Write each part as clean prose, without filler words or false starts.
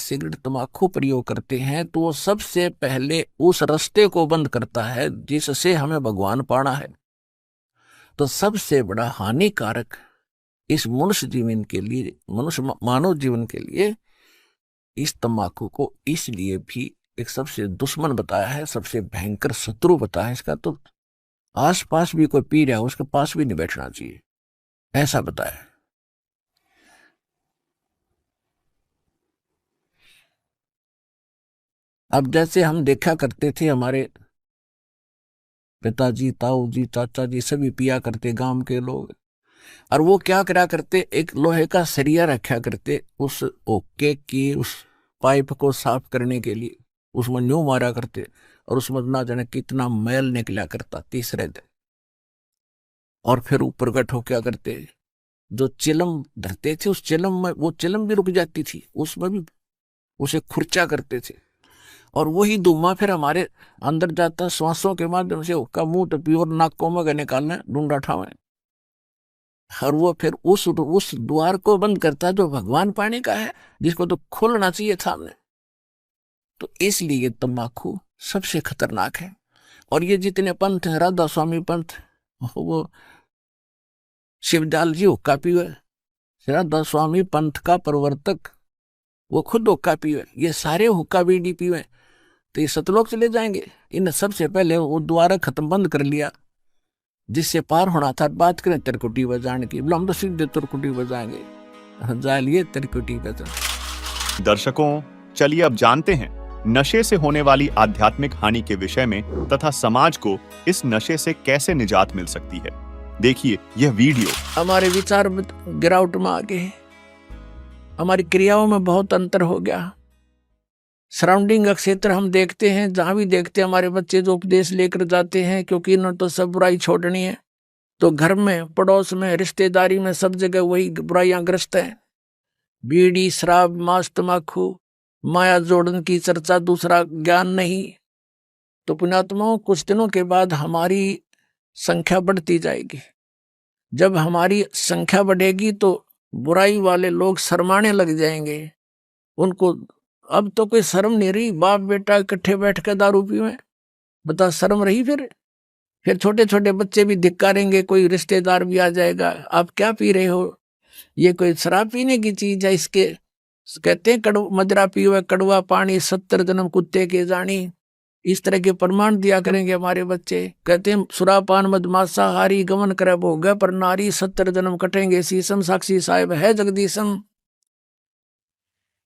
Cigarette तम्बाकू प्रयोग करते हैं तो वो सबसे पहले उस रास्ते को बंद करता है जिससे हमें भगवान पाना है। तो सबसे बड़ा हानिकारक इस मनुष्य जीवन के लिए, मनुष्य मानव जीवन के लिए इस तम्बाकू को इसलिए भी एक सबसे दुश्मन बताया है, सबसे भयंकर शत्रु बताया है इसका। तो आस पास भी कोई पी रहा है उसके पास भी नहीं बैठना चाहिए, ऐसा बताया। अब जैसे हम देखा करते थे हमारे पिताजी, ताऊ जी, चाचा जी सभी पिया करते गांव के लोग। और वो क्या करा करते, एक लोहे का सरिया रखा करते उस ओके की उस पाइप को साफ करने के लिए, उसमें न्यू मारा करते और उसमें ना जाने कितना मैल निकला करता तीसरे दिन। और फिर ऊपर गठो क्या करते, जो चिलम धरते थे उस चिलम में, वो चिलम भी रुक जाती थी उसमें भी उसे खुर्चा करते थे। और वही धुआं फिर हमारे अंदर जाता श्वासों के माध्यम से, उसका मुंह तो प्योर नाकों में निकालना ढूंढा ठावे। और वो फिर उस द्वार को बंद करता जो भगवान पाने का है, जिसको तो खोलना चाहिए सामने। तो इसलिए तम्बाकू सबसे खतरनाक है। और ये जितने पंथ हैं, राधा स्वामी पंथ, वो शिवदयाल जी हुक्का पीवे, राधा स्वामी पंथ का प्रवर्तक वो खुद हुक्का पीवे, ये सारे हुक्का बीड़ी पीवे तो ये सतलोक चले जाएंगे। इन सबसे पहले वो द्वारा खत्म बंद कर लिया जिससे पार होना था। बात करें तिरकुटी बजाने की, बोला हम तो सीधे तिरकुटी बजाएंगे, जालिए तिरकुटी बजा। दर्शकों, चलिए अब जानते हैं नशे से होने वाली आध्यात्मिक हानि के विषय में तथा समाज को इस नशे से कैसे निजात मिल सकती है। देखिए यह वीडियो। हमारे विचार में गिरावट में आ गए, हमारी क्रियाओं में बहुत अंतर हो गया। सराउंडिंग का क्षेत्र हम देखते हैं, जहां भी देखते हैं हमारे बच्चे जो उपदेश लेकर जाते हैं, क्योंकि इन्होंने तो सब बुराई छोड़नी है। तो घर में, पड़ोस में, रिश्तेदारी में, सब जगह वही बुराइयां ग्रस्त हैं। बीड़ी, शराब, मांस, तम्बाकू, माया जोड़न की चर्चा, दूसरा ज्ञान नहीं। तो पुण्यात्माओं, कुछ दिनों के बाद हमारी संख्या बढ़ती जाएगी। जब हमारी संख्या बढ़ेगी तो बुराई वाले लोग शर्माने लग जाएंगे। उनको अब तो कोई शर्म नहीं रही, बाप बेटा इकट्ठे बैठ कर दारू पीवे, बता शर्म रही? फिर छोटे छोटे बच्चे भी धिक्कारेंगे, कोई रिश्तेदार भी आ जाएगा, आप क्या पी रहे हो, ये कोई शराब पीने की चीज है? इसके कहते हैं मदरा पीवे कड़वा पानी, 70 जन्म कुत्ते के जानी। इस तरह के प्रमाण दिया करेंगे हमारे बच्चे। कहते हैं सुरापान मदमासा हारी, गमन करे भोग पर नारी, 70 जन्म कटेंगे शीशम, साक्षी साहेब है जगदीशम।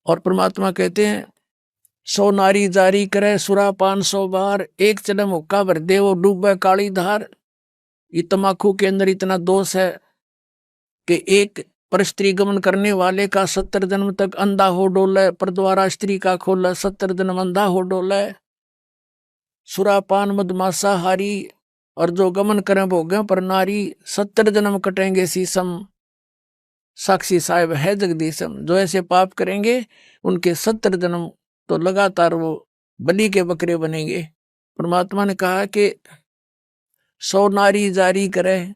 और परमात्मा कहते हैं 100 नारी जारी करे सुरापान 100 बार, एक चलम हुक्का भर दे वो डूबे काली धार। ये तम्बाकू के अंदर इतना दोष है कि एक पर स्त्री गमन करने वाले का 70 जन्म तक अंधा हो डोले, पर द्वारा स्त्री का खोला 70 जन्म अंधा हो डोले। सुरापान मदमासा हारी, और जो गमन करें भोगे पर नारी, 70 जन्म कटेंगे शीशम, साक्षी साहेब है जगदीशम। जो ऐसे पाप करेंगे उनके 70 जन्म तो लगातार वो बलि के बकरे बनेंगे। परमात्मा ने कहा कि 100 नारी जारी करे,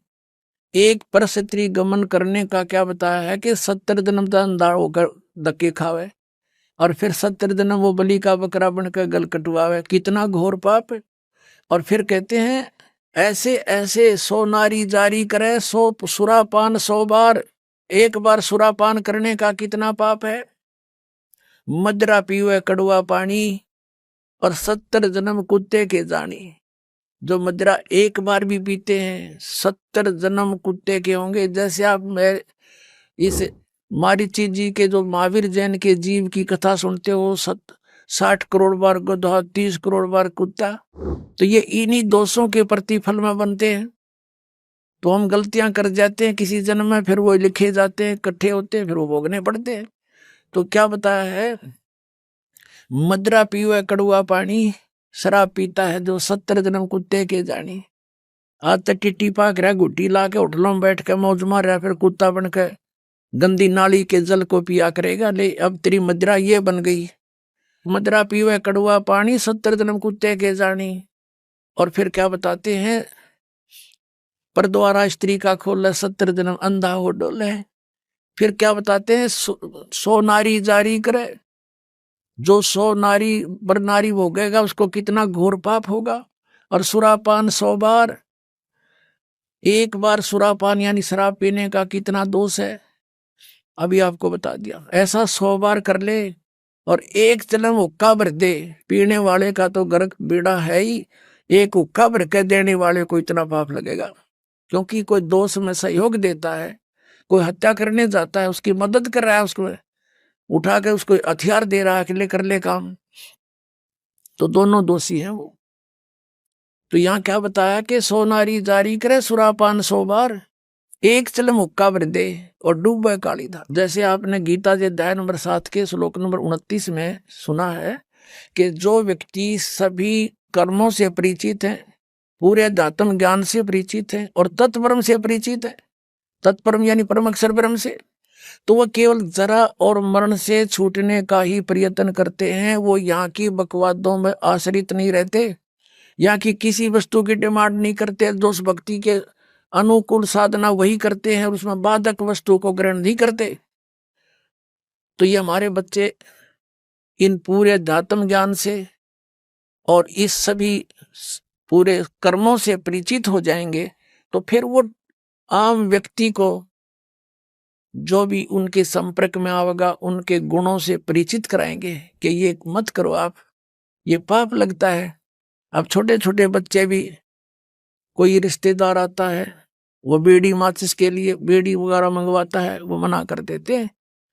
एक पर स्त्री गमन करने का क्या बताया है कि 70 जन्म तक अंधा होकर धक्के खावे, और फिर 70 जन्म वो बलि का बकरा बनकर गल कटवावे। कितना घोर पाप है। और फिर कहते हैं ऐसे ऐसे 100 नारी जारी करे, 100 सुरापान 100 बार, एक बार सुरापान करने का कितना पाप है। मदरा पीवे कड़वा पानी, और 70 जन्म कुत्ते के जानी। जो मदरा एक बार भी पीते हैं 70 जन्म कुत्ते के होंगे। जैसे आप मैं इस मारीची जी के जो महावीर जैन के जीव की कथा सुनते हो, 60 करोड़ बार गधा, 30 करोड़ बार कुत्ता, तो ये इन्हीं दोषों के प्रतिफल में बनते हैं। तो हम गलतियां कर जाते हैं किसी जन्म में, फिर वो लिखे जाते हैं, इकट्ठे होते हैं, फिर वो भोगने पड़ते हैं। तो क्या बताया है, मदरा पीवे कड़वा पानी, शराब पीता है जो 70 जन्म कुत्ते के जानी। आज तक टिट्टी पाक रहा, घुट्टी ला के होटलों में बैठ के मौज मार रहा, फिर कुत्ता बन के गंदी नाली के जल को पिया करेगा। ले अब तेरी मदरा ये बन गई, मदरा पीवे कड़वा पानी, 70 जन्म कुत्ते के जानी। और फिर क्या बताते हैं, पर द्वारा स्त्री का खोले 70 जन्म अंधा हो डोले। फिर क्या बताते हैं, 100 नारी जारी करे, जो 100 नारी पर नारी भोगेगा उसको कितना घोर पाप होगा। और सुरापान 100 बार, एक बार सुरापान यानी शराब पीने का कितना दोष है, अभी आपको बता दिया। ऐसा 100 बार कर ले और एक चलम हुक्का भर दे, पीने वाले का तो गर्क बेड़ा है ही, एक हुक्का भर के देने वाले को इतना पाप लगेगा। क्योंकि कोई दोष में सहयोग देता है, कोई हत्या करने जाता है, उसकी मदद कर रहा है, उसको उठा के उसको हथियार दे रहा है कि ले कर ले काम, तो दोनों दोषी हैं वो। तो यहाँ क्या बताया कि 100 नारी जारी करे सुरापान 100 बार, एक चलम हुक्का भर दे और डूबे काली धार। जैसे आपने गीता जी अध्याय नंबर 7 के श्लोक नंबर 29 में सुना है कि जो व्यक्ति सभी कर्मों से परिचित है, पूरे अध्यात्म ज्ञान से परिचित है और तत्परम से परिचित है, तत्परम यानी परम अक्षर ब्रह्म से, तो वह केवल जरा और मरण से छूटने का ही प्रयत्न करते हैं। वो यहाँ की बकवादों में आश्रित नहीं रहते, यहाँ की किसी वस्तु की डिमांड नहीं करते, दोष भक्ति के अनुकूल साधना वही करते हैं और उसमें बाधक वस्तु को ग्रहण नहीं करते। तो ये हमारे बच्चे इन पूरे अध्यात्म ज्ञान से और इस सभी पूरे कर्मों से परिचित हो जाएंगे, तो फिर वो आम व्यक्ति को जो भी उनके संपर्क में आवेगा उनके गुणों से परिचित कराएंगे कि ये मत करो आप, ये पाप लगता है। अब छोटे छोटे बच्चे भी, कोई रिश्तेदार आता है, वो बीड़ी माचिस के लिए बीड़ी वगैरह मंगवाता है, वो मना कर देते हैं,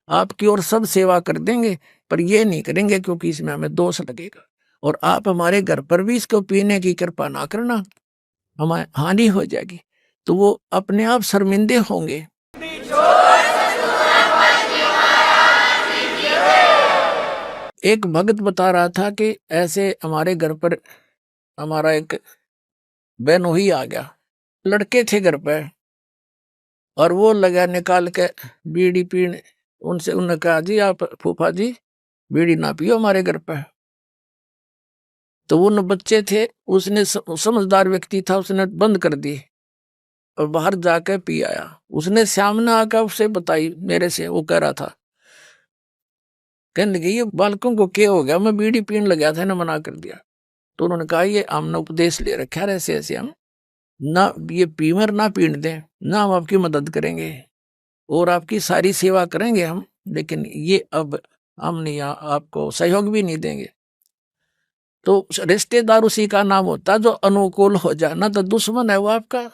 आपकी और सब सेवा कर देंगे पर ये नहीं करेंगे क्योंकि इसमें हमें दोष लगेगा, और आप हमारे घर पर भी इसको पीने की कृपा ना करना, हमारी हानि हो जाएगी। तो वो अपने आप शर्मिंदे होंगे। एक भक्त बता रहा था कि ऐसे हमारे घर पर हमारा एक बेनोही आ गया, लड़के थे घर पे, और वो लगा निकाल के बीड़ी पीने। उनसे उन्होंने कहा जी आप फूफा जी बीड़ी ना पियो हमारे घर पे। तो वो न बच्चे थे, उसने समझदार व्यक्ति था, उसने बंद कर दी और बाहर जाके पी आया। उसने सामने आकर उससे बताई मेरे से, वो कह रहा था, कहने लगे ये बालकों को क्या हो गया, मैं बीड़ी पीने लगा था ना मना कर दिया। तो उन्होंने कहा ये हमने उपदेश ले रखा है ऐसे ऐसे, हम ना ये पीमर ना पीने दें, ना हम आपकी मदद करेंगे और आपकी सारी सेवा करेंगे हम, लेकिन ये अब हम नहीं आपको सहयोग भी नहीं देंगे। तो रिश्तेदार उसी का नाम होता जो अनुकूल हो जाए, ना तो दुश्मन है वो आपका।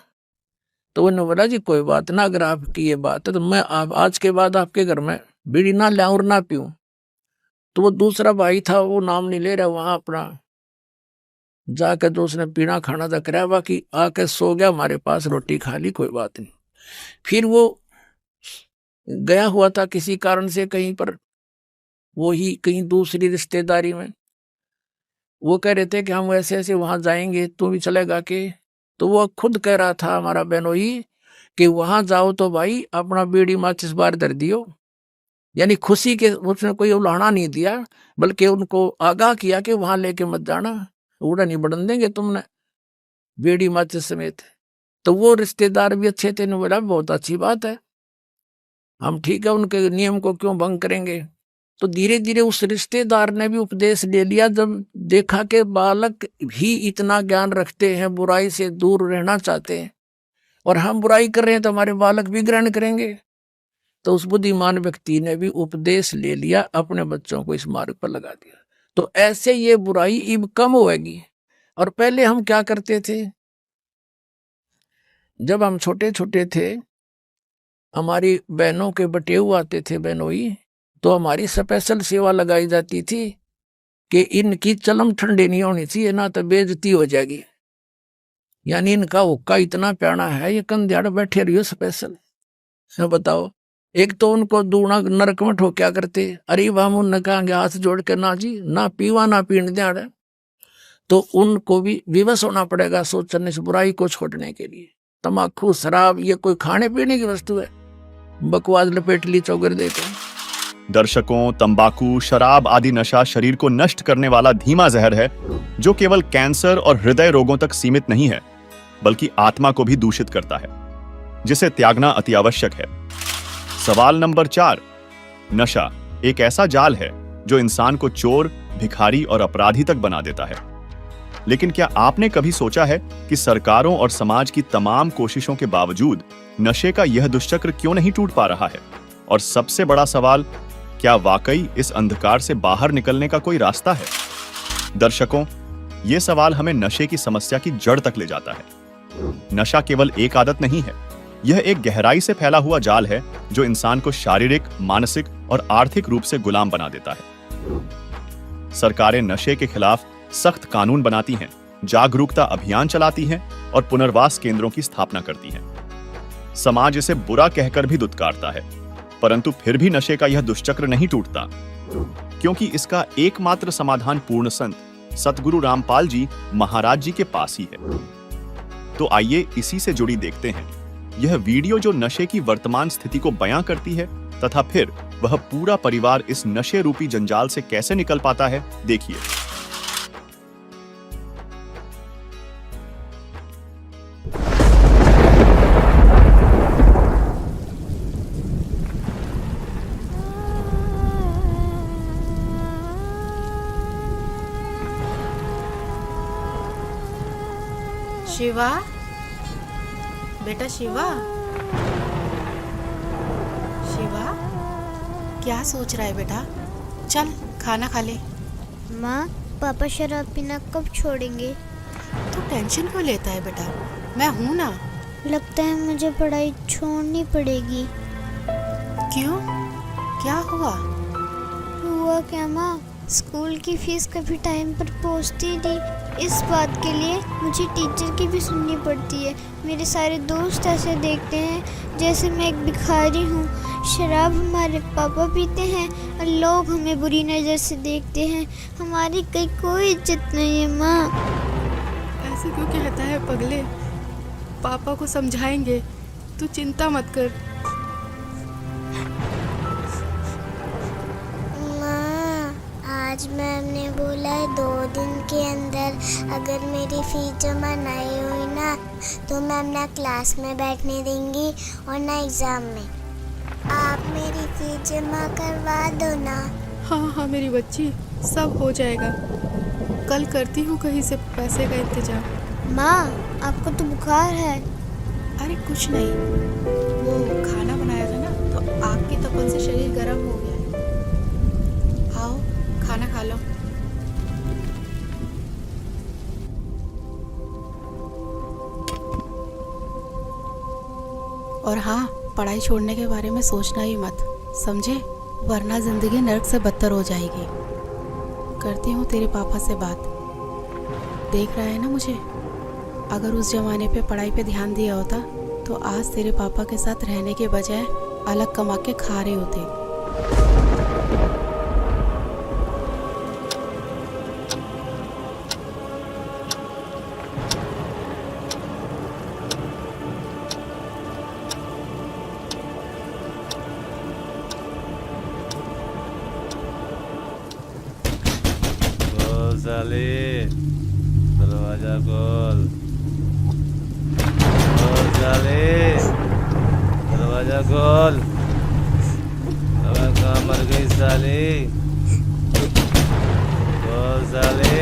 तो उन्होंने बोला जी कोई बात ना, अगर आपकी ये बात है तो मैं आज के बाद आपके घर में बीड़ी ना लाऊं और ना पीऊं। तो वो दूसरा भाई था, वो नाम नहीं ले रहा, वहां अपना जाकर तो उसने पीना खाना था कराया, बाकी आके सो गया हमारे पास, रोटी खा ली, कोई बात नहीं। फिर वो गया हुआ था किसी कारण से कहीं पर, वो ही कहीं दूसरी रिश्तेदारी में, वो कह रहे थे कि हम ऐसे ऐसे वहां जाएंगे, तू भी चलेगा के? तो वो खुद कह रहा था हमारा बेनोई कि वहां जाओ तो भाई अपना बीड़ी माचिस बार धर दियो, यानी खुशी के, उसने कोई उलाहना नहीं दिया बल्कि उनको आगाह किया कि वहां लेके मत जाना, उड़ा नहीं बढ़न देंगे तुमने बीड़ी माचिस समेत। तो वो रिश्तेदार भी अच्छे थे, बोला बहुत अच्छी बात है, हम ठीक है, उनके नियम को क्यों भंग करेंगे। तो धीरे धीरे उस रिश्तेदार ने भी उपदेश ले लिया, जब देखा कि बालक भी इतना ज्ञान रखते हैं, बुराई से दूर रहना चाहते हैं, और हम बुराई कर रहे हैं तो हमारे बालक भी ग्रहण करेंगे। तो उस बुद्धिमान व्यक्ति ने भी उपदेश ले लिया, अपने बच्चों को इस मार्ग पर लगा दिया। तो ऐसे ये बुराई अब कम होगी। और पहले हम क्या करते थे, जब हम छोटे छोटे थे, हमारी बहनों के बटेऊ आते थे बहनोई, तो हमारी स्पेशल सेवा लगाई जाती थी कि इनकी चलम ठंडी नहीं होनी चाहिए, ना तो बेइज्जती हो जाएगी, यानी इनका हुक्का इतना प्याना है, ये कंध्याड़ बैठे रहियो स्पेशल। बताओ, एक तो उनको दूना नरक में ठोक्या करते, अरे हम उनने कहेंगे हाथ जोड़ के ना जी ना पीवा ना पीने दें, तो उनको भी विवश होना पड़ेगा सोचने इस बुराई को छोड़ने के लिए। तम्बाकू शराब ये कोई खाने पीने की वस्तु है, बकवास लपेट ली चौगर देकर। दर्शकों, तंबाकू, शराब आदि नशा शरीर को नष्ट करने वाला धीमा जहर है, जो केवल कैंसर और हृदय रोगों तक सीमित नहीं है, बल्कि आत्मा को भी दूषित करता है, जिसे त्यागना अति आवश्यक है। सवाल नंबर 4, नशा एक ऐसा जाल है जो इंसान को चोर, भिखारी और अपराधी तक बना देता है। लेकिन क्या आपने कभी सोचा है कि सरकारों और समाज की तमाम कोशिशों के बावजूद नशे का यह दुष्चक्र क्यों नहीं टूट पा रहा है? और सबसे बड़ा सवाल, क्या वाकई इस अंधकार से बाहर निकलने का कोई रास्ता है? दर्शकों, यह सवाल हमें नशे की समस्या की जड़ तक ले जाता है। नशा केवल एक आदत नहीं है, यह एक गहराई से फैला हुआ जाल है जो इंसान को शारीरिक, मानसिक और आर्थिक रूप से गुलाम बना देता है। सरकारें नशे के खिलाफ सख्त कानून बनाती हैं, जागरूकता अभियान चलाती हैं और पुनर्वास केंद्रों की स्थापना करती हैं। समाज इसे बुरा कहकर भी दुत्कारता है, परंतु फिर भी नशे का यह दुष्चक्र नहीं टूटता, क्योंकि इसका एकमात्र समाधान पूर्ण संत सतगुरु रामपाल जी महाराज जी के पास ही है। तो आइए इसी से जुड़ी देखते हैं यह वीडियो जो नशे की वर्तमान स्थिति को बयां करती है तथा फिर वह पूरा परिवार इस नशे रूपी जंजाल से कैसे निकल पाता है। देखिए। शिवा, बेटा शिवा, शिवा, क्या सोच रहा है बेटा? चल खाना खा ले। माँ, पापा शराब पीना कब छोड़ेंगे? तू टेंशन क्यों लेता है बेटा? मैं हूँ ना। लगता है मुझे पढ़ाई छोड़नी पड़ेगी। क्यों? क्या हुआ? हुआ क्या माँ, स्कूल की फीस कभी टाइम पर पहुँचती नहीं। इस बात के लिए मुझे टीचर की भी सुननी पड़ती है। मेरे सारे दोस्त ऐसे देखते हैं जैसे मैं एक भिखारी हूँ। शराब हमारे पापा पीते हैं और लोग हमें बुरी नज़र से देखते हैं। हमारी कहीं कोई इज्जत नहीं है माँ। ऐसे क्यों कहता है पगले? पापा को समझाएंगे, तू चिंता मत कर। आज मैम ने बोला है 2 दिन के अंदर अगर मेरी फीस जमा नहीं हुई ना तो मैम ना क्लास में बैठने देंगी और ना एग्ज़ाम में। आप मेरी फीस जमा करवा दो ना। हाँ हाँ मेरी बच्ची, सब हो जाएगा। कल करती हूँ कहीं से पैसे का इंतजाम। माँ, आपको तो बुखार है। अरे कुछ नहीं, वो खाना बनाया था ना तो आग की तपन से शरीर गर्म हो गया है। आओ खाना खा लो। और हाँ, पढ़ाई छोड़ने के बारे में सोचना ही मत, समझे? वरना जिंदगी नरक से बदतर हो जाएगी। करती हूँ तेरे पापा से बात। देख रहा है ना मुझे? अगर उस जमाने पे पढ़ाई पे ध्यान दिया होता तो आज तेरे पापा के साथ रहने के बजाय अलग कमा के खा रहे होते। साले, दरवाजा खोल। साले, दरवाजा खोल। कहाँ मर गई साली? खोल साले।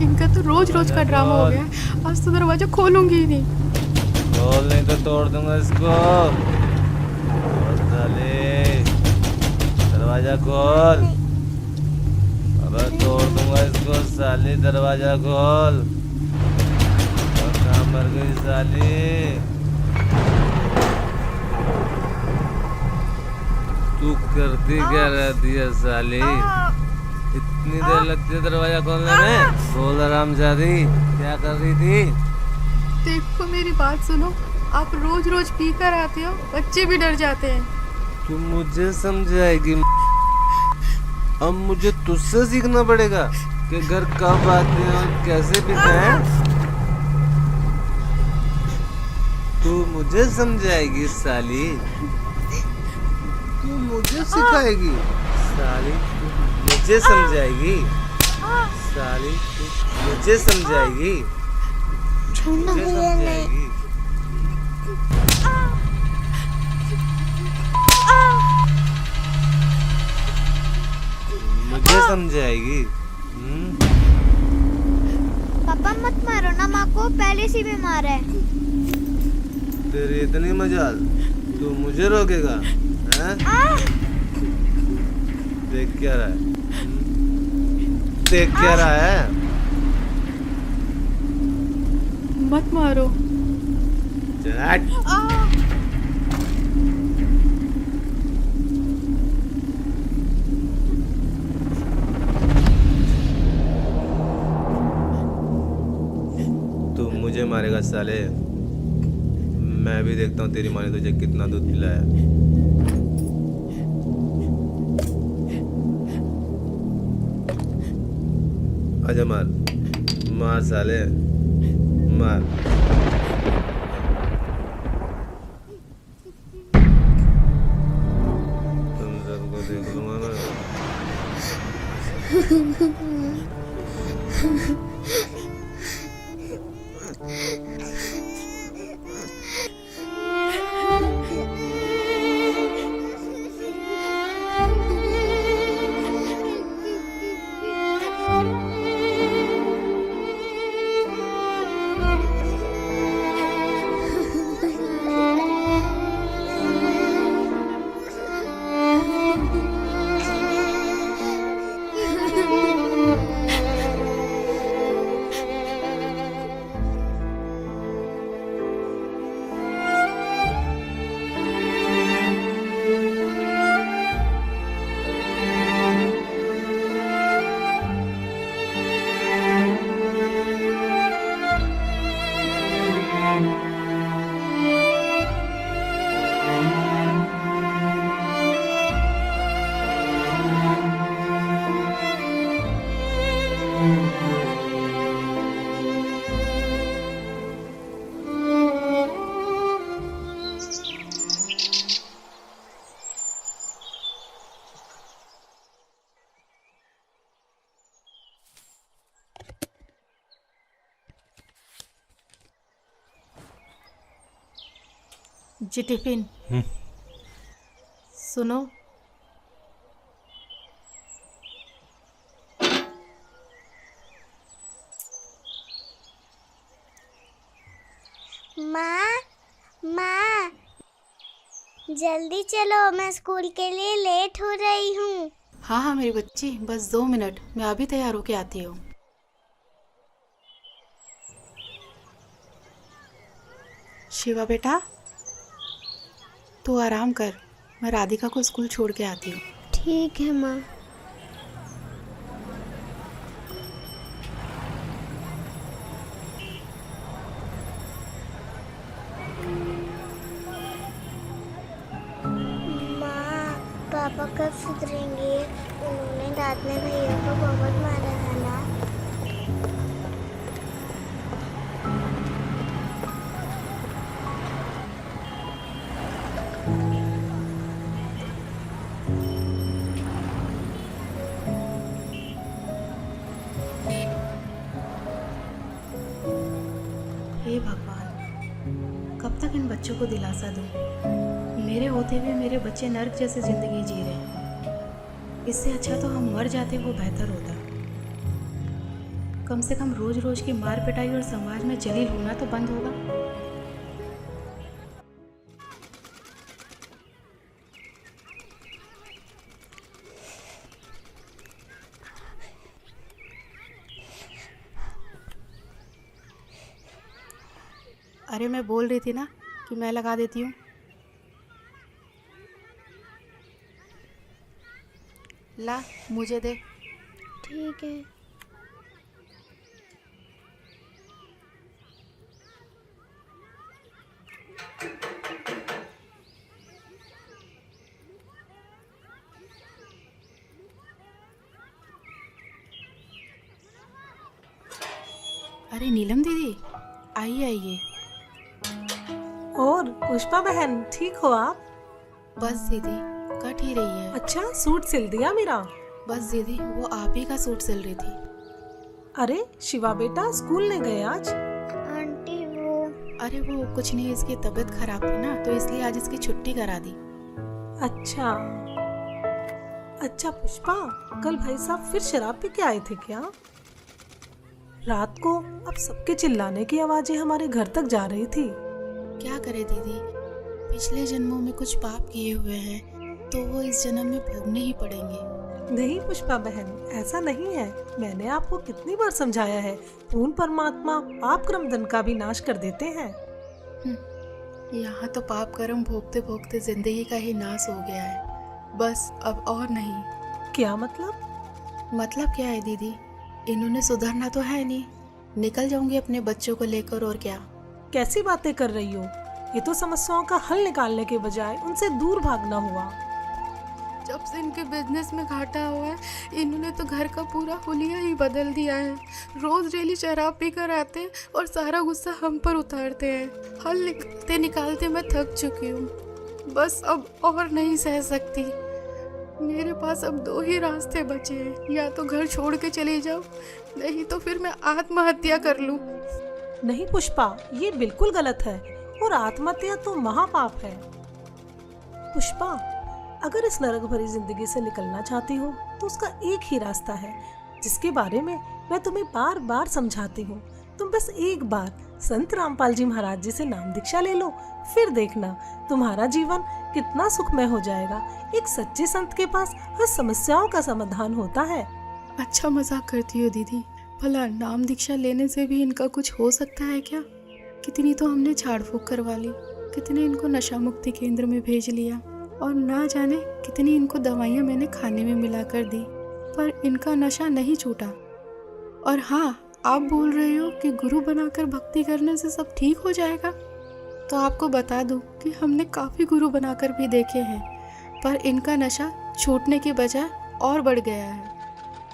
इनका तो रोज रोज का ड्रामा हो गया। आज तो दरवाजा खोलूंगी ही नहीं। खोल नहीं तो तोड़ दूंगा इसको। खोल साले, दरवाजा खोल। तोड़ दूंगा इसको साली, दरवाजा खोल। और कहाँ मर गई साली? तू करती क्या रहती है साली? इतनी देर लगती है दरवाजा खोलने में? बोल हरामजादी, क्या कर रही थी? देखो मेरी बात सुनो, आप रोज रोज पी कर आते हो, बच्चे भी डर जाते हैं। तू मुझे समझाएगी? अब मुझे तुझसे सीखना पड़ेगा कि घर कब आते हैं और कैसे पीते हैं। तू मुझे समझाएगी साली? तू मुझे सिखाएगी साली? तू मुझे समझाएगी साली? तू मुझे समझाएगी? मुझे समझाएगी? मुझे समझाएगी? पापा मत मारो ना, माँ को पहले से बीमार है। तेरी इतनी मजाल, तू मुझे रोकेगा? हैं? देख क्या रहा है? देख क्या रहा है? मत मारो। चल। तू मुझे मारेगा साले? मैं भी देखता हूँ तेरी माँ ने तुझे कितना दूध पिलाया। आजा मार, मार साले, मार। तुम सबको देख लूंगा मैं। जी टिफिन। सुनो, माँ, माँ, जल्दी चलो, मैं स्कूल के लिए लेट हो रही हूँ। हाँ हाँ मेरी बच्ची, बस 2 मिनट, मैं अभी तैयार होके आती हूँ। शिवा बेटा, तू आराम कर, मैं राधिका को स्कूल छोड़ के आती हूँ। ठीक है माँ। माँ, पापा कब सुधरेंगे? उन्होंने रात में भैया को बहुत मारा था ना। हे भगवान, कब तक इन बच्चों को दिलासा दूं? मेरे होते हुए मेरे बच्चे नर्क जैसे जिंदगी जी रहे हैं। इससे अच्छा तो हम मर जाते, वो बेहतर होता। कम से कम रोज रोज की मार पिटाई और समाज में जलील होना तो बंद होगा। अरे मैं बोल रही थी ना कि मैं लगा देती हूँ। ला, मुझे दे। ठीक है। अरे नीलम दीदी, आइए आइए। और पुष्पा बहन, ठीक हो आप? बस दीदी, कट ही रही है। अच्छा, सूट सिल दिया मेरा? बस दीदी, वो आप ही का सूट सिल रही थी। अरे शिवा बेटा स्कूल नहीं गए आज? आंटी अरे वो कुछ नहीं, इसकी तबीयत खराब थी ना, तो इसलिए आज इसकी छुट्टी करा दी। अच्छा। अच्छा पुष्पा, कल भाई साहब फिर शराब पी के आए थे क्या? रात को अब सबके चिल्लाने की आवाजें हमारे घर तक जा रही थी। क्या करे दीदी, पिछले जन्मों में कुछ पाप किए हुए हैं तो वो इस जन्म में भोगने ही पड़ेंगे। नहीं पुष्पा बहन, ऐसा नहीं है। मैंने आपको कितनी बार समझाया है, पूर्ण परमात्मा पाप कर्म दंड का भी नाश कर देते हैं। यहाँ तो पाप कर्म भोगते भोगते जिंदगी का ही नाश हो गया है, बस अब और नहीं। क्या मतलब? मतलब क्या है दीदी, इन्होंने सुधरना तो है नहीं, निकल जाऊंगी अपने बच्चों को लेकर, और क्या। कैसी बातें कर रही हो? ये तो समस्याओं का हल निकालने के बजाय उनसे दूर भागना हुआ। जब से इनके बिजनेस में घाटा हुआ है, इन्होंने तो घर का पूरा हुलिया ही बदल दिया है। रोज डेली शराब पी कर आते हैं और सारा गुस्सा हम पर उतारते हैं। हल निकालते निकालते मैं थक चुकी हूँ, बस अब और नहीं सह सकती। मेरे पास अब 2 ही रास्ते बचे हैं, या तो घर छोड़ के चली जाऊँ, नहीं तो फिर मैं आत्महत्या कर लूँ। नहीं पुष्पा, ये बिल्कुल गलत है और आत्महत्या तो महापाप है। पुष्पा, अगर इस नरक भरी जिंदगी से निकलना चाहती हो तो उसका एक ही रास्ता है, जिसके बारे में मैं तुम्हें बार बार समझाती हूँ। तुम बस एक बार संत रामपाल जी महाराज जी से नाम दीक्षा ले लो, फिर देखना तुम्हारा जीवन कितना सुखमय हो जाएगा। एक सच्चे संत के पास हर समस्याओं का समाधान होता है। अच्छा मजाक करती हो दीदी, भला नाम दीक्षा लेने से भी इनका कुछ हो सकता है क्या? कितनी तो हमने झाड़ फूक करवा ली, कितने इनको नशा मुक्ति केंद्र में भेज लिया, और ना जाने कितनी इनको दवाइयाँ मैंने खाने में मिलाकर दी, पर इनका नशा नहीं छूटा। और हाँ, आप बोल रहे हो कि गुरु बनाकर भक्ति करने से सब ठीक हो जाएगा, तो आपको बता दूं कि हमने काफ़ी गुरु बनाकर भी देखे हैं, पर इनका नशा छूटने के बजाय और बढ़ गया है।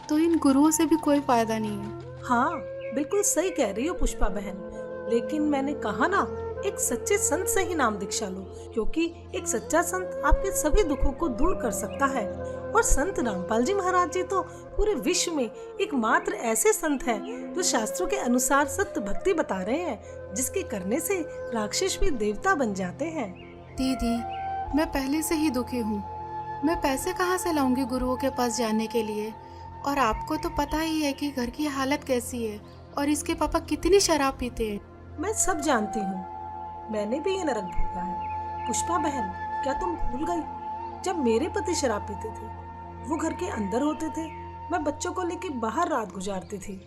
तो इन गुरुओं से भी कोई फायदा नहीं है। हाँ, बिल्कुल सही कह रही हो पुष्पा बहन, लेकिन मैंने कहा ना, एक सच्चे संत से ही नाम दीक्षा लो, क्योंकि एक सच्चा संत आपके सभी दुखों को दूर कर सकता है। और संत रामपाल जी महाराज जी तो पूरे विश्व में एकमात्र ऐसे संत हैं जो शास्त्रों के अनुसार सत्य भक्ति बता रहे हैं, जिसके करने से राक्षस भी देवता बन जाते हैं। दीदी, मैं पहले से ही दुखी हूँ, मैं पैसे कहाँ से लाऊंगी गुरुओं के पास जाने के लिए? और आपको तो पता ही है कि घर की हालत कैसी है, और इसके पापा कितनी शराब पीते हैं। मैं सब जानती हूँ, मैंने भी ये नरक भोगा है। पुष्पा बहन, क्या तुम भूल गई जब मेरे पति शराब पीते थे? वो घर के अंदर होते थे, मैं बच्चों को लेके बाहर रात गुजारती थी।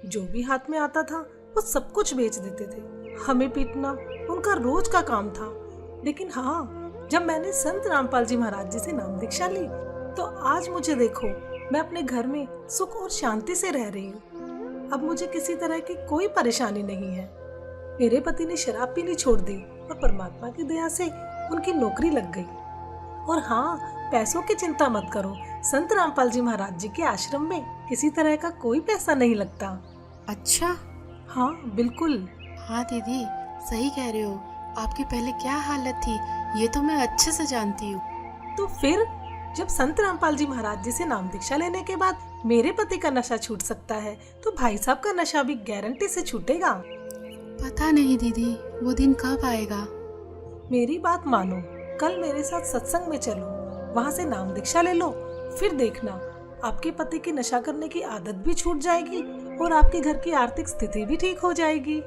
जो भी हाथ में आता था वो सब कुछ बेच देते थे। हमें पीटना उनका रोज का काम था। लेकिन हाँ, जब मैंने संत रामपाल जी महाराज जी से नाम दीक्षा ली, तो आज मुझे देखो, मैं अपने घर में सुख और शांति से रह रही हूँ। अब मुझे किसी तरह की कोई परेशानी नहीं है। मेरे पति ने शराब पीनी छोड़ दी और परमात्मा की दया से उनकी नौकरी लग गई। और हाँ, पैसों की चिंता मत करो, संत रामपाल जी महाराज जी के आश्रम में किसी तरह का कोई पैसा नहीं लगता। अच्छा? हाँ बिल्कुल। हाँ दीदी, सही कह रहे हो। आपकी पहले क्या हालत थी ये तो मैं अच्छे से जानती हूँ। तो फिर जब संत रामपाल जी महाराज जी से नाम दीक्षा लेने के बाद मेरे पति का नशा छूट सकता है, तो भाई साहब का नशा भी गारंटी से छूटेगा। पता नहीं दीदी, वो दिन कब आएगा। मेरी बात मानो, कल मेरे साथ सत्संग में चलो, वहाँ से नाम दीक्षा ले लो, फिर देखना आपके पति की नशा करने की आदत भी छूट जाएगी और आपके घर की आर्थिक स्थिति भी ठीक हो जाएगी।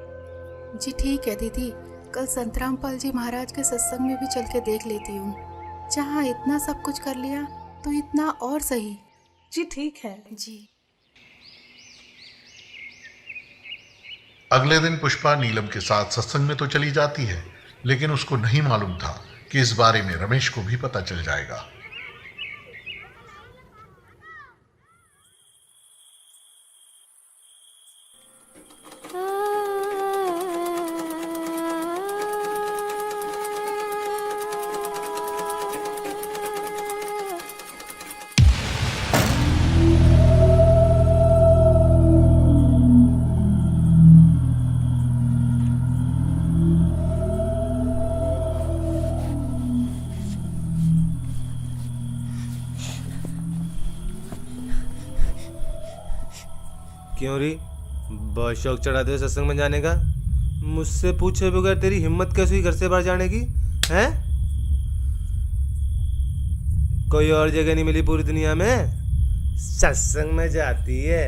जी ठीक है दीदी, कल संत रामपाल जी महाराज के सत्संग में भी चल के देख लेती हूँ। जहाँ इतना सब कुछ कर लिया तो इतना और सही। जी ठीक है जी। अगले दिन पुष्पा नीलम के साथ सत्संग में तो चली जाती है, लेकिन उसको नहीं मालूम था कि इस बारे में रमेश को भी पता चल जाएगा। क्यों री, बहुत शौक चढ़ाते हो सत्संग में जाने का? मुझसे पूछे बगैर तेरी हिम्मत कैसे हुई घर से बाहर जाने की? हैं? कोई और जगह नहीं मिली पूरी दुनिया में? सत्संग में जाती है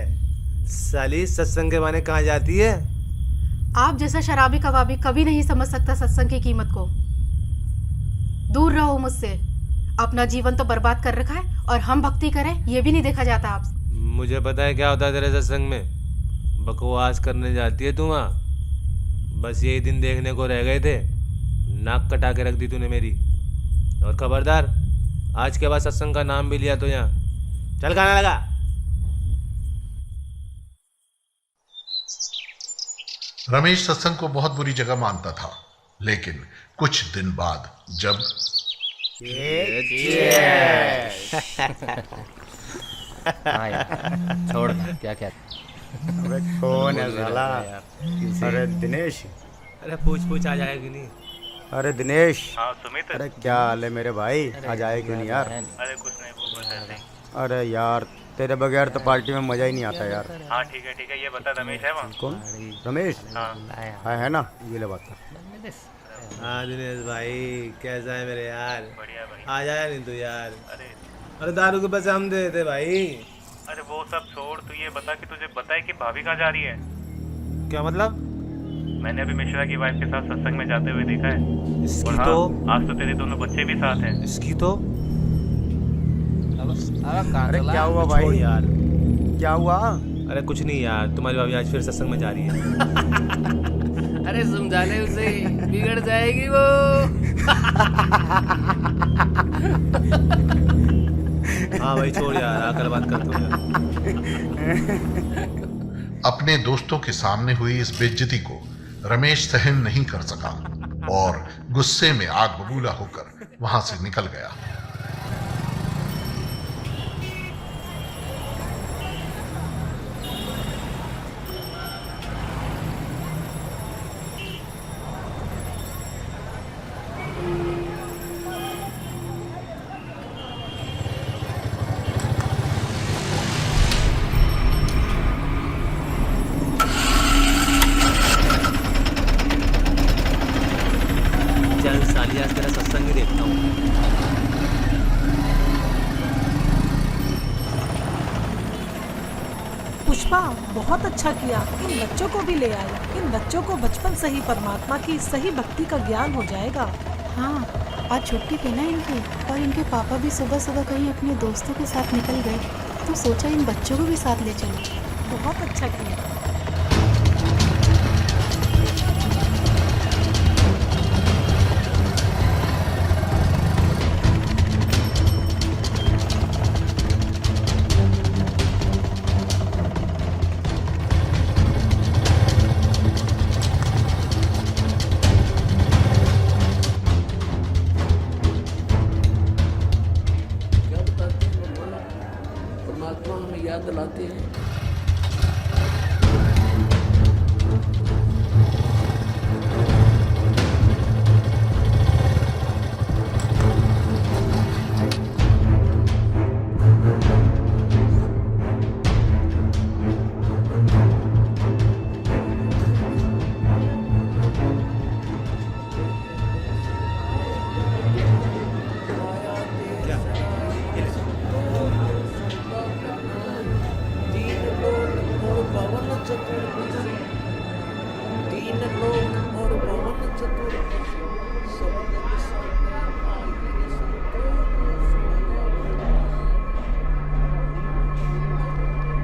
साली, सत्संग के बहाने कहाँ जाती है? आप जैसा शराबी कबाबी कभी नहीं समझ सकता सत्संग की कीमत को। दूर रहो मुझसे। अपना जीवन तो बर्बाद कर रखा है और हम भक्ति करें ये भी नहीं देखा जाता आप। मुझे पता है क्या होता है तेरे सत्संग में। बकवास करने जाती है तू वहाँ। बस यही दिन देखने को रह गए थे, नाक कटा के रख दी तूने मेरी। और खबरदार, आज के बाद सत्संग का नाम भी लिया तो यहाँ चल गाना लगा। रमेश सत्संग को बहुत बुरी जगह मानता था, लेकिन कुछ दिन बाद जब हाँ यार, छोड़ क्या क्या। अबे कौन है साला? अरे दिनेश। अरे पूछ आ जाएगी नहीं। अरे दिनेश। हाँ सुमित। अरे क्या हाल है मेरे भाई? आ जाए क्यों नहीं यार? अरे कुछ नहीं, वो बस ऐसे ही। अरे यार तेरे बगैर तो पार्टी में मजा ही नहीं आता यार। हाँ ठीक है, ये बता रमेश है वहाँ? कौन? रमेश? हाँ है ना, ये ले बात। हाँ दिनेश भाई, कैसा है मेरे यार? बढ़िया भाई। आ जाया नहीं तू यार? अरे दारू के पैसे हम दे देते भाई। अरे वो सब छोड़, तू ये बता कि तुझे पता है कि भाभी कहाँ जा रही है? क्या मतलब? मैंने अभी मिश्रा की वाइफ के साथ सत्संग में जाते हुए देखा है। इसकी और हाँ, तो आज तो तेरे दोनों बच्चे भी साथ हैं। इसकी तो अरे क्या हुआ भाई? यार क्या हुआ? अरे कुछ नहीं यार, तुम्हारी भाभी आज फिर सत्संग में जा रही है। अरे समझाने उसे, बिगड़ जाएगी वो। हाँ भाई छोड़ यार, आकर बात करते हो यार। अपने दोस्तों के सामने हुई इस बेइज्जती को रमेश सहन नहीं कर सका और गुस्से में आग बबूला होकर वहां से निकल गया। चल साली, आज तेरा सत्संग ही देखता हूँ। पुष्पा बहुत अच्छा किया, इन बच्चों को भी ले आई। इन बच्चों को बचपन से ही परमात्मा की सही भक्ति का ज्ञान हो जाएगा। हाँ, आज छुट्टी थी ना इनकी, और इनके पापा भी सुबह सुबह कहीं अपने दोस्तों के साथ निकल गए, तो सोचा इन बच्चों को भी साथ ले चलो। बहुत अच्छा किया। क्या बताते हैं भगवान? परमात्मा हमें याद दिलाते हैं। तीन लोक और भवन चतुर्भुज, तीन लोक और भवन चतुर्भुज, स्वर्ग स्वर्ग आयुर संतोष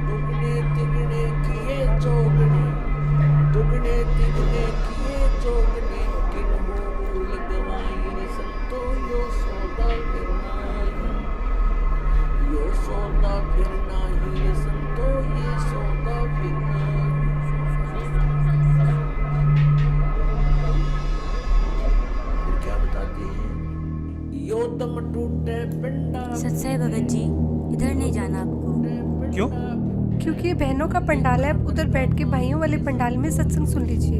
दुगने तिगने किए चौगने, दुगने तिगने किए चौगने, किन हो मूल गवाई रे संतो यो सौदा फिर नाही, यो सौदा फिर नाही रे संतो, ये सौदा फिर नाही। फिर क्या बताती है? यो दम टूटे पिंडा। सच्चाई भगत जी, इधर नहीं जाना आपको। क्यों? क्योंकि ये बहनों का पंडाल है, आप उधर बैठ के भाइयों वाले पंडाल में सत्संग सुन लीजिए।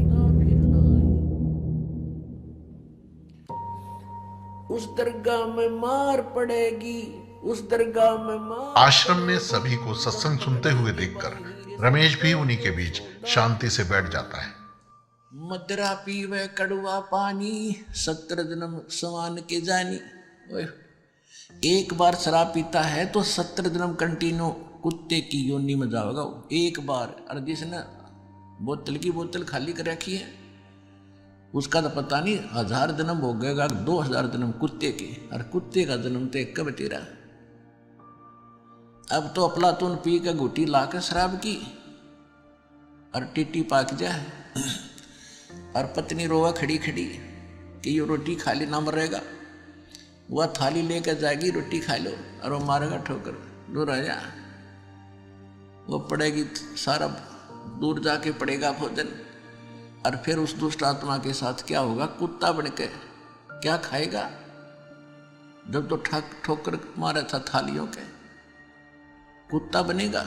उस दरगाह में मार पड़ेगी, उस दरगाह में मार। आश्रम में सभी को सत्संग सुनते हुए देखकर रमेश भी उन्हीं के बीच शांति से बैठ जाता है। मदरा पीवे कड़वा पानी, 17 जन्म समान के जानी। ओए, एक बार शराब पीता है तो 70 जन्म कंटिन्यू कुत्ते की योनि में जाएगा एक बार। और जिसने बोतल की बोतल खाली कर रखी है उसका तो पता नहीं 1000 जन्म हो गएगा, 2000 जन्म कुत्ते के। और कुत्ते का जन्म तो एक कब तेरा। अब तो अफलातून पी के घुटी ला के शराब की और टिट्टी पाक जाए और पत्नी रोवा खड़ी खड़ी कि ये रोटी खाली ना मरेगा। वह थाली लेकर जाएगी, रोटी खा लो, और वो मारेगा ठोकर, दूर आ जा। वो पड़ेगी सारा दूर जाके पड़ेगा भोजन। और फिर उस दुष्ट आत्मा के साथ क्या होगा, कुत्ता बन के क्या खाएगा। जब तो ठोकर मारा था थालियों के, कुत्ता बनेगा।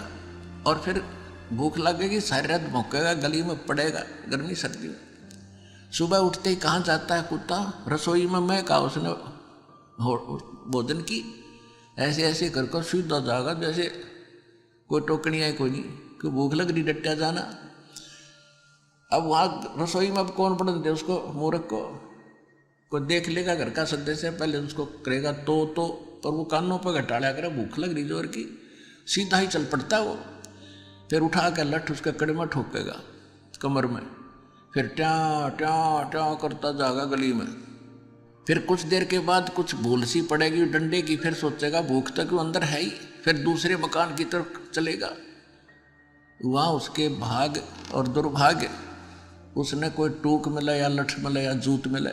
और फिर भूख लगेगी, सारी रात भौंकेगा, गली में पड़ेगा गर्मी सर्दी में। सुबह उठते ही कहाँ जाता है कुत्ता, रसोई में। मैं कहा उसने भोजन की, ऐसे ऐसे कर कर सीधा जाएगा जैसे कोई टोकनी है कोई नहीं, कि भूख लग रही डट्टा जाना। अब वहाँ रसोई में अब कौन पढ़ दे उसको, मूर्ख को। कोई देख लेगा घर का सदस्य, पहले उसको करेगा तो पर वो कानों पर घटाड़ा करे, भूख लग रही जोर की, सीधा ही चल पड़ता है वो। फिर उठा कर लठ उसके कड़े में ठोकेगा कमर में, फिर ट्या ट्या ट्या करता जाएगा गली में। फिर कुछ देर के बाद कुछ भूल सी पड़ेगी डंडे की, फिर सोचेगा भूख तो क्यों अंदर है ही, फिर दूसरे मकान की तरफ चलेगा। वहाँ उसके भाग और दुर्भाग्य, उसने कोई टूक मिले या लठ मिले या जूत मिले।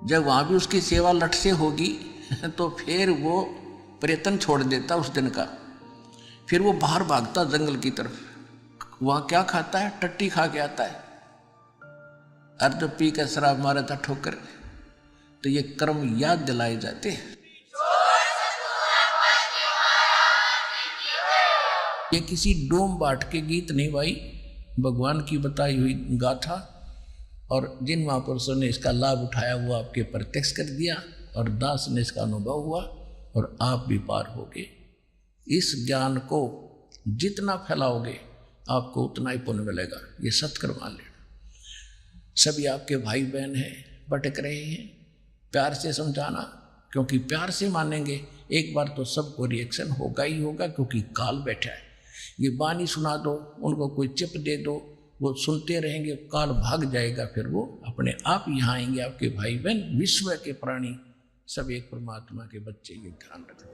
जब वहाँ भी उसकी सेवा लठ से होगी तो फिर वो प्रयत्न छोड़ देता उस दिन का। फिर वो बाहर भागता जंगल की तरफ। वहाँ क्या खाता है, टट्टी खा के आता है। और जब पी कर शराब मारा था ठोकर, तो ये कर्म याद दिलाए जाते हैं। ये किसी डोम बाट के गीत नहीं भाई, भगवान की बताई हुई गाथा। और जिन महापुरुषों ने इसका लाभ उठाया वो आपके प्रत्यक्ष कर दिया, और दास ने इसका अनुभव हुआ, और आप भी पार होगे। इस ज्ञान को जितना फैलाओगे आपको उतना ही पुण्य मिलेगा। ये सत्कर्म मान लेना। सभी आपके भाई बहन हैं, भटक रहे हैं, प्यार से समझाना, क्योंकि प्यार से मानेंगे एक बार तो सबको रिएक्शन होगा ही होगा, क्योंकि काल बैठा है। ये बानी सुना दो, उनको कोई चिप दे दो, वो सुनते रहेंगे, काल भाग जाएगा। फिर वो अपने आप यहाँ आएंगे। आपके भाई बहन विश्व के प्राणी सब एक परमात्मा के बच्चे, ये ध्यान रखना।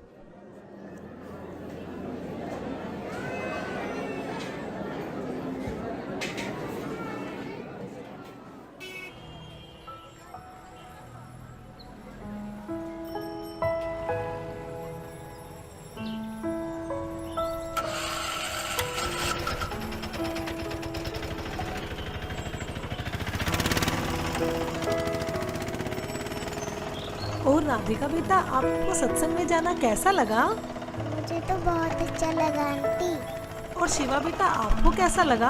और राधिका बेटा, आपको सत्संग में जाना कैसा लगा? मुझे तो बहुत अच्छा लगा आंटी। और शिवा बेटा, आपको कैसा लगा?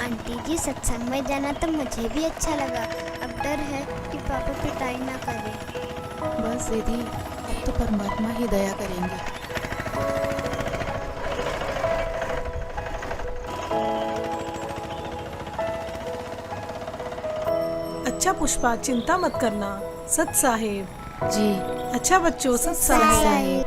आंटी जी, सत्संग में जाना तो मुझे भी अच्छा लगा। अब डर है कि पापा पिटाई ना करें। बस दीदी, अब तो परमात्मा ही दया करेंगे। अच्छा पुष्पा, चिंता मत करना। सत साहेब जी। अच्छा बच्चों, सत साहेब।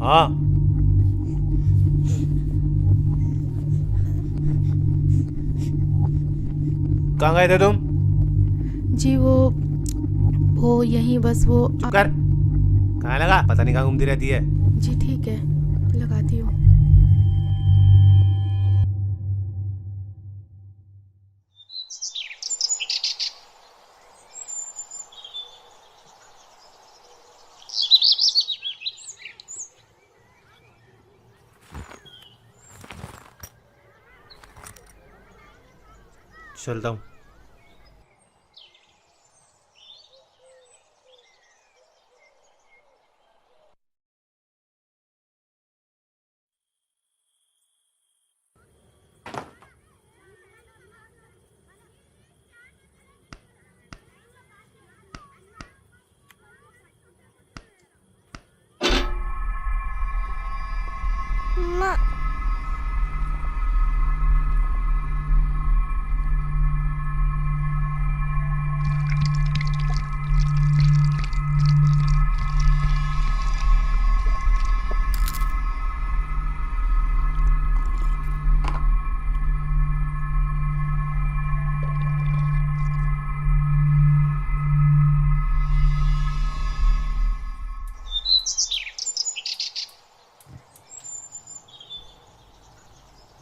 हाँ, कहाँ गए थे तुम? जी वो यहीं बस वो चुप कर। कहाँ लगा? पता नहीं कहाँ घूमती रहती है। जी ठीक है, लगाती हूँ। चलता हूँ।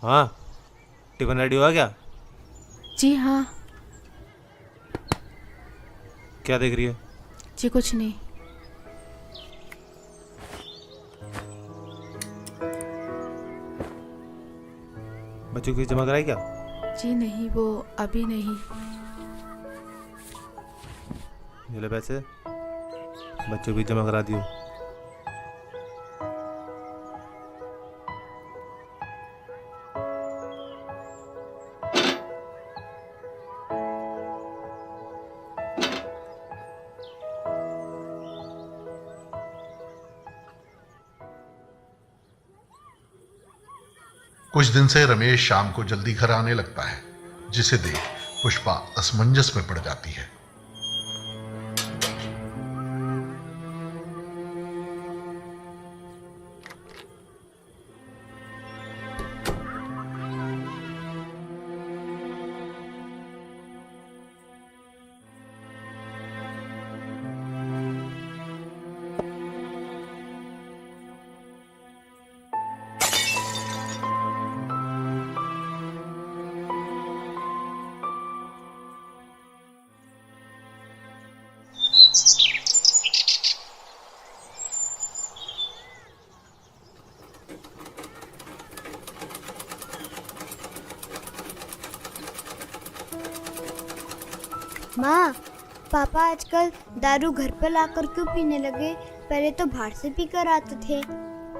हाँ, टिफिन रेडी हुआ क्या? जी हाँ। क्या देख रही है? जी कुछ नहीं। बच्चों की जमा कराई क्या? जी नहीं, वो अभी नहीं। ये ले पैसे, बच्चों की जमा करा दियो। कुछ दिन से रमेश शाम को जल्दी घर आने लगता है, जिसे देख पुष्पा असमंजस में पड़ जाती है। माँ, पापा आजकल दारू घर पर लाकर क्यों पीने लगे? पहले तो बाहर से पी कर आते थे।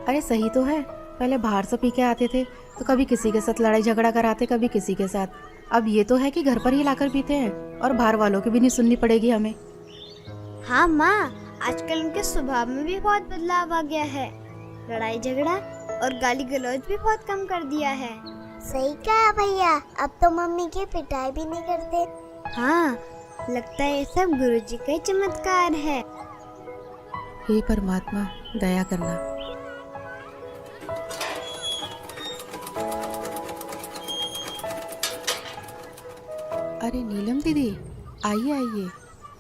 अरे सही तो है, पहले बाहर से पी के आते थे तो कभी किसी के साथ लड़ाई झगड़ा कराते, कभी किसी के साथ। अब ये तो है कि घर पर ही लाकर पीते हैं और बाहर वालों की भी नहीं सुननी पड़ेगी हमें। हाँ माँ, आजकल उनके स्वभाव में भी बहुत बदलाव आ गया है। लड़ाई झगड़ा और गाली गलौज भी बहुत कम कर दिया है। सही कहा भैया, अब तो मम्मी की पिटाई भी नहीं करते। हाँ, लगता है ये सब गुरुजी का ही चमत्कार है। हे परमात्मा, दया करना। अरे नीलम दीदी, आइए आइए।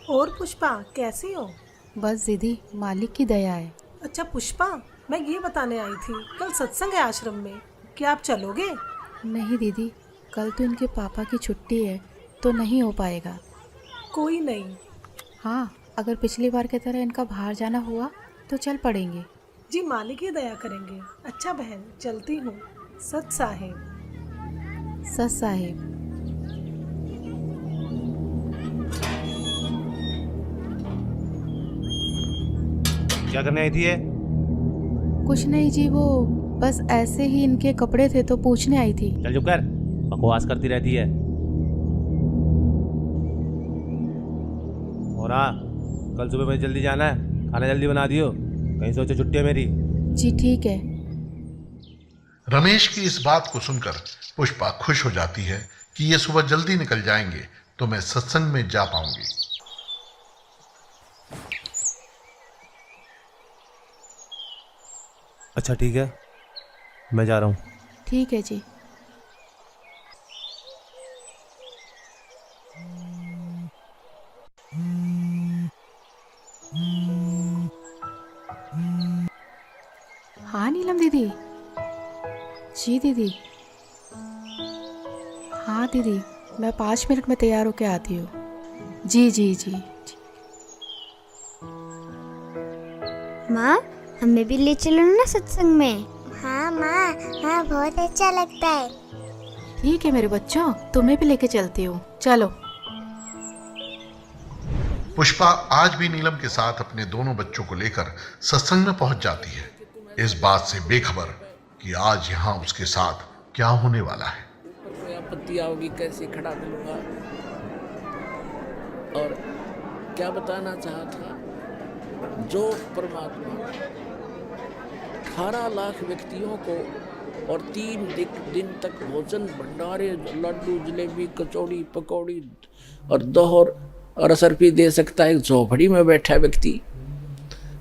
और पुष्पा कैसी हो? बस दीदी, मालिक की दया है। अच्छा पुष्पा, मैं ये बताने आई थी, कल सत्संग है आश्रम में, क्या आप चलोगे? नहीं दीदी, कल तो इनके पापा की छुट्टी है तो नहीं हो पाएगा। कोई नहीं। हाँ, अगर पिछली बार की तरह इनका बाहर जाना हुआ तो चल पड़ेंगे। जी मालिक ही दया करेंगे। अच्छा बहन, चलती हूँ। सत साहेब। सत साहेब। क्या करने आई थी ये? कुछ नहीं जी, वो बस ऐसे ही इनके कपड़े थे तो पूछने आई थी। चल चुप कर, बकवास करती रहती है। और हाँ, कल सुबह मुझे जल्दी जाना है, खाना जल्दी बना दियो, कहीं सोचो छुट्टी है मेरी। जी ठीक है। रमेश की इस बात को सुनकर पुष्पा खुश हो जाती है कि ये सुबह जल्दी निकल जाएंगे तो मैं सत्संग में जा पाऊंगी। अच्छा ठीक है, मैं जा रहा हूँ। ठीक है जी। हाँ नीलम दीदी। जी दीदी। हाँ दीदी, मैं 5 मिनट में तैयार होके आती हूँ। जी जी जी। माँ, हमें भी ले चलो ना सत्संग में। हाँ माँ, हाँ बहुत अच्छा लगता है। ठीक है मेरे बच्चों, तुम्हें भी लेके चलती हूँ, चलो। पुष्पा आज भी नीलम के साथ अपने दोनों बच्चों को लेकर सत्संग में पहुंच जाती है, इस बात से बेखबर कि आज यहाँ उसके साथ क्या होने वाला है। कोई आपत्ति आओगी कैसे खड़ा मिलूंगा। और क्या बताना चाहा था, जो परमात्मा 18 लाख व्यक्तियों को और 3 दिन तक भोजन भंडारे, लड्डू, जलेबी, कचौड़ी, पकौड़ी और दोहर और असरफी दे सकता है, एक झोपड़ी में बैठा व्यक्ति,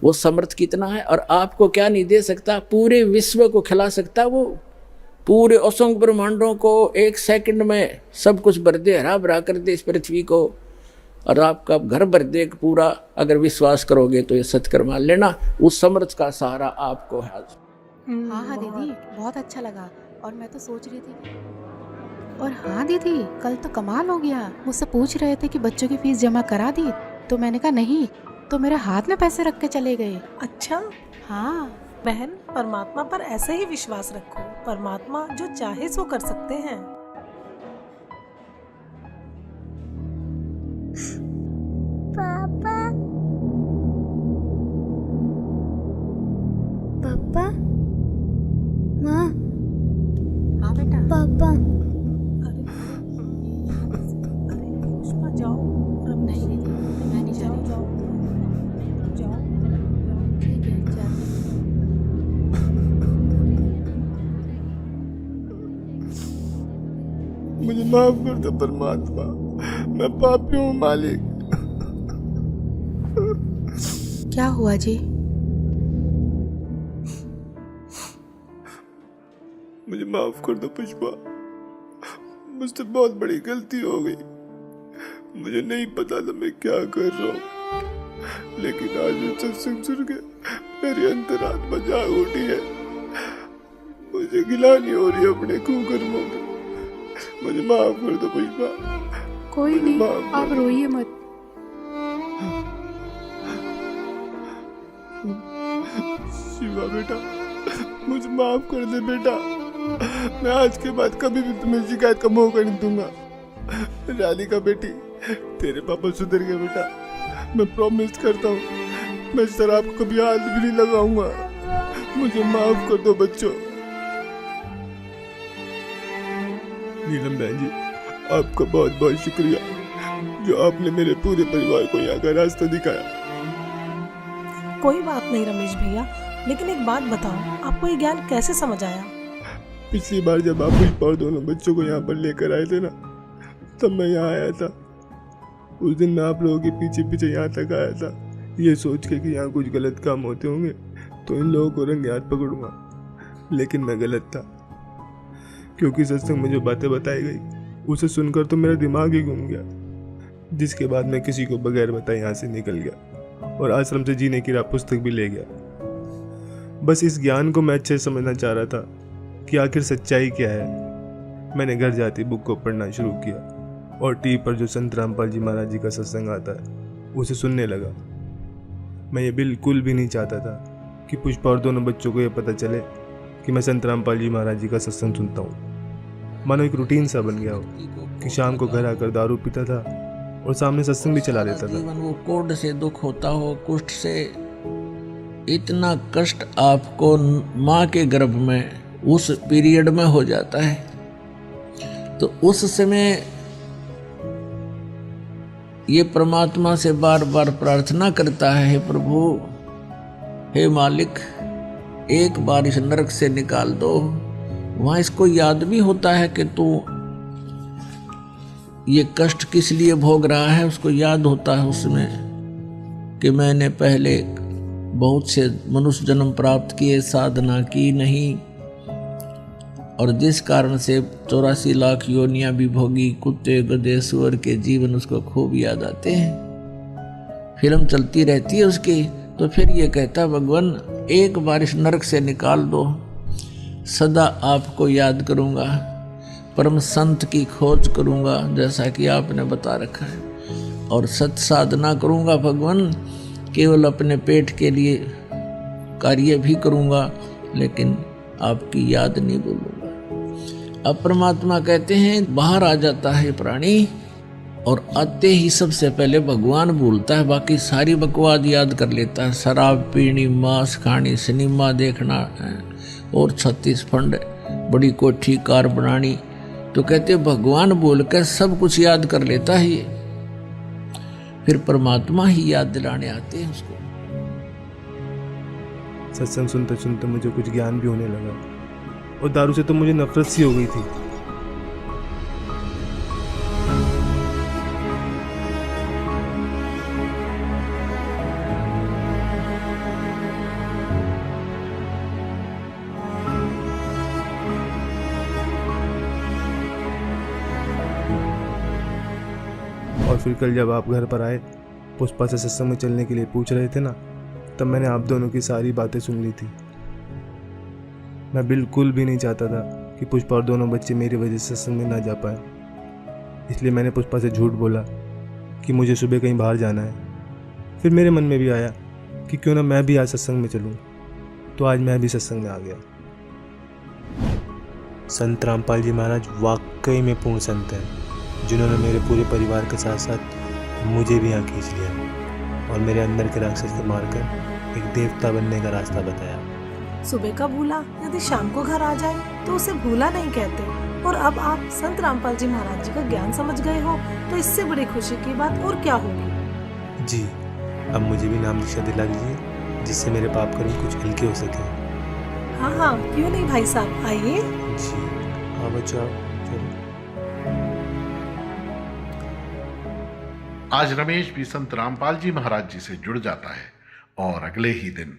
वो समर्थ कितना है। और आपको क्या नहीं दे सकता, पूरे विश्व को खिला सकता। वो पूरे असंख्य ब्रह्मांडों को 1 सेकंड में सब कुछ भर दे, हरा भरा कर दे इस पृथ्वी को, और आपका घर भर दे पूरा। अगर विश्वास करोगे तो ये सत्कर मान लेना, उस समर्थ का सहारा आपको है। हाँ हाँ दीदी, बहुत अच्छा लगा। और मैं तो सोच रही थी और हाँ दीदी, कल तो कमाल हो गया। मुझसे पूछ रहे थे कि बच्चों की फीस जमा करा दी, तो मैंने कहा नहीं, तो मेरे हाथ में पैसे रख के चले गए। अच्छा हाँ बहन, परमात्मा पर ऐसे ही विश्वास रखो। परमात्मा जो चाहे सो कर सकते हैं। पापा पापा, माँ, हाँ बेटा। पापा, पुष्पा जाओ। नहीं दीदी, मैं नहीं जा रही। जाओ। ठीक है, जाती हूँ। मुझे माफ कर दो परमात्मा, मैं पापी हूँ मालिक। क्या हुआ जी? मुझे माफ कर दो पुष्पा, मुझसे बहुत बड़ी गलती हो गई। मुझे नहीं पता था मैं क्या कर रहा हूँ, लेकिन आज ये सत्संग सुन के मेरी अंतरात्मा जाग उठी है। मुझे गिलानी हो रही है अपने कुकर्मों में। मुझे माफ कर दो पुष्पा। कोई नहीं, आप रोइए मत। शिवा बेटा, मुझे माफ कर दे बेटा। मैं आज के बाद कभी भी तुम्हें शिकायत का मौका नहीं दूंगा। राधिका बेटी, तेरे पापा सुधर गए बेटा। मैं प्रॉमिस करता हूँ मैं शराब को कभी हाथ भी नहीं लगाऊंगा। मुझे माफ कर दो बच्चों। नीलम बहन जी, आपका बहुत बहुत शुक्रिया जो आपने मेरे पूरे परिवार को यहाँ का रास्ता दिखाया। कोई बात नहीं रमेश भैया, लेकिन एक बात बताओ, आपको ये ज्ञान कैसे समझ आया? पिछली बार जब आप पुष्पा और दोनों बच्चों को यहाँ पर लेकर आए थे ना, तब मैं यहाँ आया था। उस दिन मैं आप लोगों के पीछे पीछे यहाँ तक आया था, ये सोच के कि यहाँ कुछ गलत काम होते होंगे तो इन लोगों को रंगे हाथ पकड़ूंगा। लेकिन मैं गलत था, क्योंकि सत्संग में जो बातें बताई गई उसे सुनकर तो मेरा दिमाग ही घूम गया, जिसके बाद मैं किसी को बगैर बताए यहाँ से निकल गया और आश्रम से जीने की राह पुस्तक भी ले गया। बस इस ज्ञान को मैं अच्छे से समझना चाह रहा था कि आखिर सच्चाई क्या है। मैंने घर जाती बुक को पढ़ना शुरू किया और टीवी पर जो संत रामपाल जी महाराज जी का सत्संग आता है उसे सुनने लगा। मैं ये बिल्कुल भी नहीं चाहता था कि पुष्पा और दोनों बच्चों को ये पता चले कि मैं संत रामपाल जी महाराज जी का सत्संग सुनता हूँ। मानो एक रूटीन सा बन गया हो कि शाम को घर आकर दारू पीता था और सामने सत्संग भी चला देता था। वो कोढ़ से दुख होता हो, कुष्ठ से, इतना कष्ट आपको माँ के गर्भ में उस पीरियड में हो जाता है, तो उस समय ये परमात्मा से बार बार प्रार्थना करता है, हे प्रभु, हे मालिक, एक बार इस नरक से निकाल दो। वहाँ इसको याद भी होता है कि तू ये कष्ट किस लिए भोग रहा है। उसको याद होता है उसमें कि मैंने पहले बहुत से मनुष्य जन्म प्राप्त किए, साधना की नहीं, और जिस कारण से 84 लाख योनियां भी भोगी, कुत्ते गधे सुअर के जीवन उसको खूब याद आते हैं। फिल्म चलती रहती है उसकी, तो फिर ये कहता, भगवान एक बार इस नरक से निकाल दो, सदा आपको याद करूँगा, परम संत की खोज करूँगा जैसा कि आपने बता रखा है, और सत साधना करूँगा भगवान, केवल अपने पेट के लिए कार्य भी करूँगा, लेकिन आपकी याद नहीं भूलूंगा। अब परमात्मा कहते हैं बाहर आ जाता है प्राणी, और आते ही सबसे पहले भगवान भूलता है, बाकी सारी बकवाद याद कर लेता है। शराब पीनी, मांस खानी, सिनेमा देखना और 36 फंड, बड़ी कोठी कार बनानी, तो कहते भगवान बोल कर सब कुछ याद कर लेता है ये। फिर परमात्मा ही याद दिलाने आते हैं उसको। सत्संग सुनते सुनते मुझे कुछ ज्ञान भी होने लगा, और दारू से तो मुझे नफरत सी हो गई थी। और फिर कल जब आप घर पर आए, पुष्पा से सत्संग में चलने के लिए पूछ रहे थे ना, तब मैंने आप दोनों की सारी बातें सुन ली थी। मैं बिल्कुल भी नहीं चाहता था कि पुष्पा और दोनों बच्चे मेरी वजह से सत्संग में ना जा पाए, इसलिए मैंने पुष्पा से झूठ बोला कि मुझे सुबह कहीं बाहर जाना है। फिर मेरे मन में भी आया कि क्यों ना मैं भी आज सत्संग में चलूं, तो आज मैं भी सत्संग में आ गया। संत रामपाल जी महाराज वाकई में पूर्ण संत हैं, जिन्होंने मेरे पूरे परिवार के साथ साथ मुझे भी यहाँ खींच लिया और मेरे अंदर के राक्षस को मारकर एक देवता बनने का रास्ता बताया। सुबह का भूला यदि शाम को घर आ जाए तो उसे भूला नहीं कहते। और अब आप संत रामपाल जी महाराज जी का ज्ञान समझ गए हो तो इससे बड़ी खुशी की बात और क्या होगी। जी, अब मुझे भी नाम दीक्षा दिला दीजिए, जिससे मेरे पाप कर्म कुछ हल्के हो सके। हाँ हाँ, क्यों नहीं भाई साहब, आइए। जी हाँ बच्चा, चलो। आज रमेश भी संत रामपाल जी महाराज जी से जुड़ जाता है और अगले ही दिन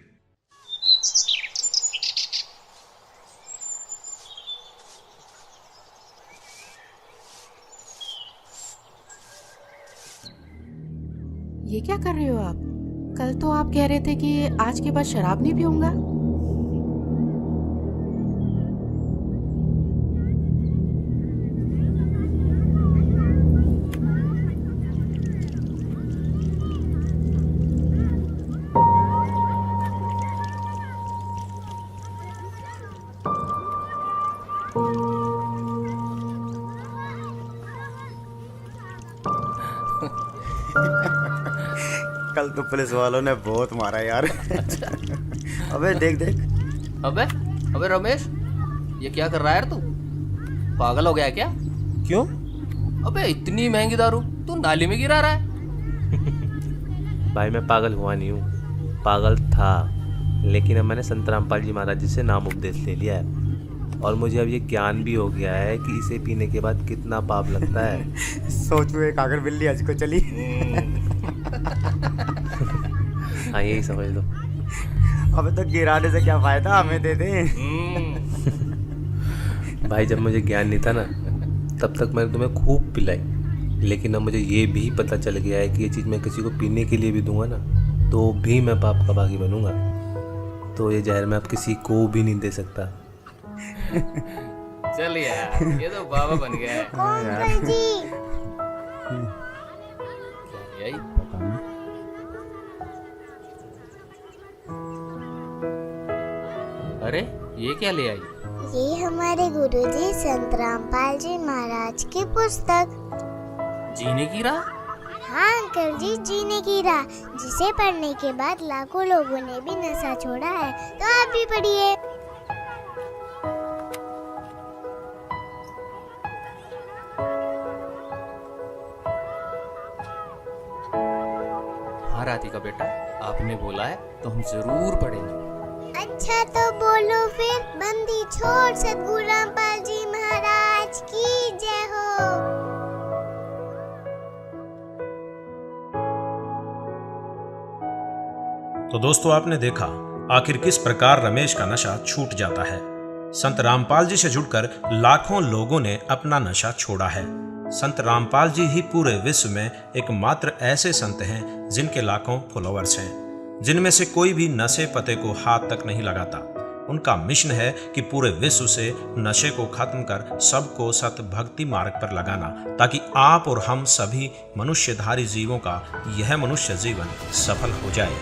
ये क्या कर रहे हो आप? कल तो आप कह रहे थे कि आज के बाद शराब नहीं पीऊंगा। कल तो पुलिस वालों ने बहुत मारा यार। अबे देख देख। अबे रमेश, ये क्या कर रहा है यार तू? पागल हो गया क्या? क्यों? अबे इतनी महंगी दारू तू नाली में गिरा रहा है। भाई मैं पागल हुआ नहीं हूँ, पागल था, लेकिन अब मैंने संत रामपाल जी महाराज जी से नाम उपदेश ले लिया है और मुझे अब ये ज्ञान भी हो गया है कि इसे पीने के बाद कितना पाप लगता है। सोचो एक आकर बिल्ली आज को चली। हाँ यही समझ लो। अबे तो गिराने से क्या फायदा, हमें दे दे। भाई जब मुझे ज्ञान नहीं था ना, तब तक मैंने तुम्हें खूब पिलाई, लेकिन अब मुझे ये भी पता चल गया है कि ये चीज़ मैं किसी को पीने के लिए भी दूंगा ना तो भी मैं पाप का भागी बनूंगा। तो ये जहर मैं अब किसी को भी नहीं दे सकता। चल यार, ये तो बाबा बन गया है। अंकल जी, यही अरे ये क्या ले आई? ये हमारे गुरुजी संत रामपाल जी महाराज की पुस्तक। जीने की राह? हाँ अंकल जी, जीने की राह, जिसे पढ़ने के बाद लाखों लोगों ने भी नशा छोड़ा है। तो आप भी पढ़िए। हाँ राधिका बेटा, आपने बोला है तो हम जरूर पढ़ेंगे। अच्छा तो बोलो फिर। बंदी छोड़ सद्गुरु रामपाल जी महाराज की जय हो। तो दोस्तों आपने देखा आखिर किस प्रकार रमेश का नशा छूट जाता है। संत रामपाल जी से जुड़कर लाखों लोगों ने अपना नशा छोड़ा है। संत रामपाल जी ही पूरे विश्व में एकमात्र ऐसे संत हैं जिनके लाखों फॉलोअर्स हैं, जिनमें से कोई भी नशे पते को हाथ तक नहीं लगाता। उनका मिशन है कि पूरे विश्व से नशे को खत्म कर सबको सत भक्ति मार्ग पर लगाना, ताकि आप और हम सभी मनुष्यधारी जीवों का यह मनुष्य जीवन सफल हो जाए।